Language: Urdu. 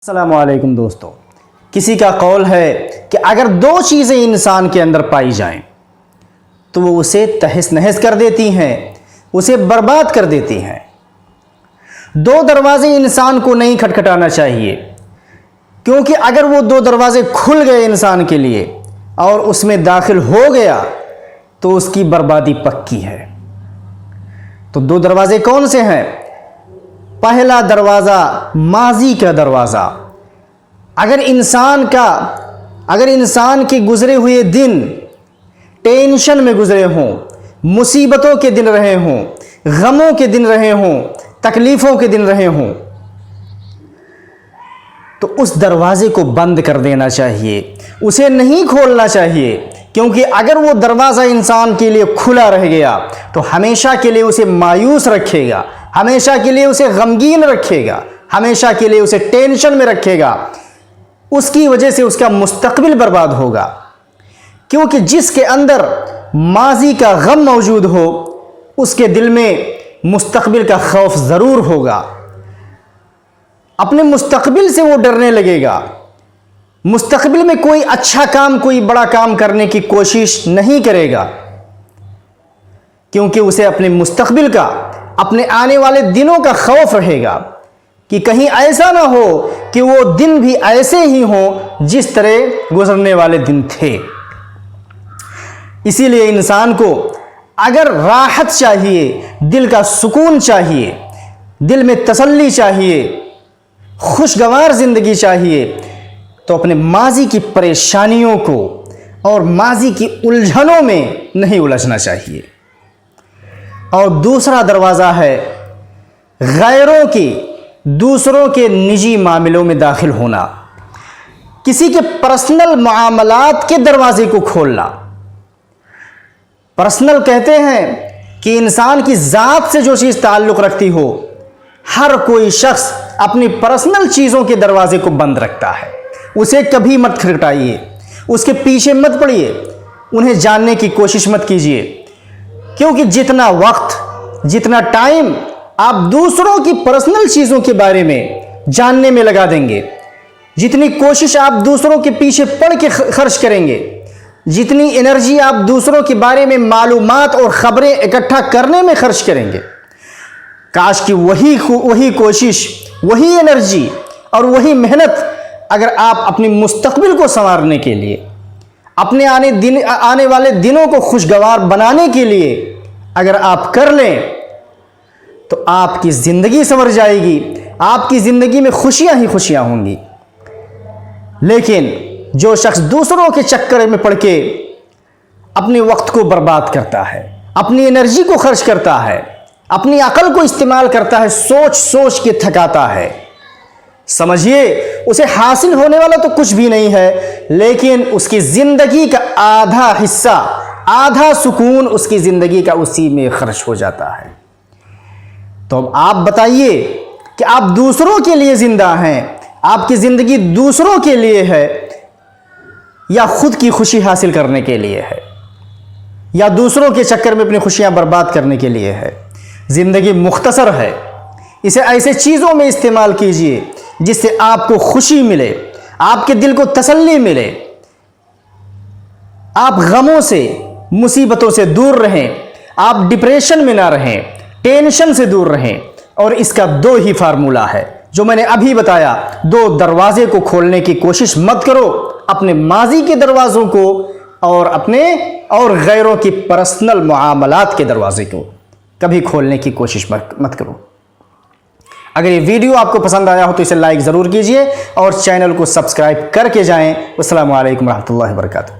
السلام علیکم دوستو، کسی کا قول ہے کہ اگر دو چیزیں انسان کے اندر پائی جائیں تو وہ اسے تہس نہس کر دیتی ہیں، اسے برباد کر دیتی ہیں۔ دو دروازے انسان کو نہیں کھٹکھٹانا چاہیے، کیونکہ اگر وہ دو دروازے کھل گئے انسان کے لیے اور اس میں داخل ہو گیا تو اس کی بربادی پکی ہے۔ تو دو دروازے کون سے ہیں؟ پہلا دروازہ ماضی کا دروازہ۔ اگر انسان کے گزرے ہوئے دن ٹینشن میں گزرے ہوں، مصیبتوں کے دن رہے ہوں، غموں کے دن رہے ہوں، تکلیفوں کے دن رہے ہوں، تو اس دروازے کو بند کر دینا چاہیے، اسے نہیں کھولنا چاہیے، کیونکہ اگر وہ دروازہ انسان کے لیے کھلا رہ گیا تو ہمیشہ کے لیے اسے مایوس رکھے گا، ہمیشہ کے لیے اسے غمگین رکھے گا، ہمیشہ کے لیے اسے ٹینشن میں رکھے گا۔ اس کی وجہ سے اس کا مستقبل برباد ہوگا، کیونکہ جس کے اندر ماضی کا غم موجود ہو اس کے دل میں مستقبل کا خوف ضرور ہوگا، اپنے مستقبل سے وہ ڈرنے لگے گا، مستقبل میں کوئی اچھا کام، کوئی بڑا کام کرنے کی کوشش نہیں کرے گا، کیونکہ اسے اپنے مستقبل کا، اپنے آنے والے دنوں کا خوف رہے گا کہ کہیں ایسا نہ ہو کہ وہ دن بھی ایسے ہی ہوں جس طرح گزرنے والے دن تھے۔ اسی لیے انسان کو اگر راحت چاہیے، دل کا سکون چاہیے، دل میں تسلی چاہیے، خوشگوار زندگی چاہیے، تو اپنے ماضی کی پریشانیوں کو اور ماضی کی الجھنوں میں نہیں الجھنا چاہیے۔ اور دوسرا دروازہ ہے غیروں کی، دوسروں کے نجی معاملوں میں داخل ہونا، کسی کے پرسنل معاملات کے دروازے کو کھولنا۔ پرسنل کہتے ہیں کہ انسان کی ذات سے جو چیز تعلق رکھتی ہو، ہر کوئی شخص اپنی پرسنل چیزوں کے دروازے کو بند رکھتا ہے، اسے کبھی مت کھٹکھٹائیے، اس کے پیچھے مت پڑیے، انہیں جاننے کی کوشش مت کیجیے، کیونکہ جتنا وقت، جتنا ٹائم آپ دوسروں کی پرسنل چیزوں کے بارے میں جاننے میں لگا دیں گے، جتنی کوشش آپ دوسروں کے پیچھے پڑ کے خرچ کریں گے، جتنی انرجی آپ دوسروں کے بارے میں معلومات اور خبریں اکٹھا کرنے میں خرچ کریں گے، کاش کہ وہی کوشش، وہی انرجی اور وہی محنت اگر آپ اپنی مستقبل کو سنوارنے کے لیے، اپنے آنے والے دنوں کو خوشگوار بنانے کے لیے اگر آپ کر لیں تو آپ کی زندگی سنور جائے گی، آپ کی زندگی میں خوشیاں ہی خوشیاں ہوں گی۔ لیکن جو شخص دوسروں کے چکر میں پڑ کے اپنے وقت کو برباد کرتا ہے، اپنی انرجی کو خرچ کرتا ہے، اپنی عقل کو استعمال کرتا ہے، سوچ سوچ کے تھکاتا ہے، سمجھیے اسے حاصل ہونے والا تو کچھ بھی نہیں ہے، لیکن اس کی زندگی کا آدھا حصہ، آدھا سکون اس کی زندگی کا اسی میں خرچ ہو جاتا ہے۔ تو اب آپ بتائیے کہ آپ دوسروں کے لیے زندہ ہیں، آپ کی زندگی دوسروں کے لیے ہے یا خود کی خوشی حاصل کرنے کے لیے ہے، یا دوسروں کے چکر میں اپنی خوشیاں برباد کرنے کے لیے ہے؟ زندگی مختصر ہے، اسے ایسے چیزوں میں استعمال کیجئے جس سے آپ کو خوشی ملے، آپ کے دل کو تسلی ملے، آپ غموں سے، مصیبتوں سے دور رہیں، آپ ڈپریشن میں نہ رہیں، ٹینشن سے دور رہیں۔ اور اس کا دو ہی فارمولہ ہے جو میں نے ابھی بتایا، دو دروازے کو کھولنے کی کوشش مت کرو، اپنے ماضی کے دروازوں کو اور غیروں کی پرسنل معاملات کے دروازے کو کبھی کھولنے کی کوشش مت کرو۔ اگر یہ ویڈیو آپ کو پسند آیا ہو تو اسے لائک ضرور کیجئے اور چینل کو سبسکرائب کر کے جائیں۔ السلام علیکم ورحمۃ اللہ وبرکاتہ۔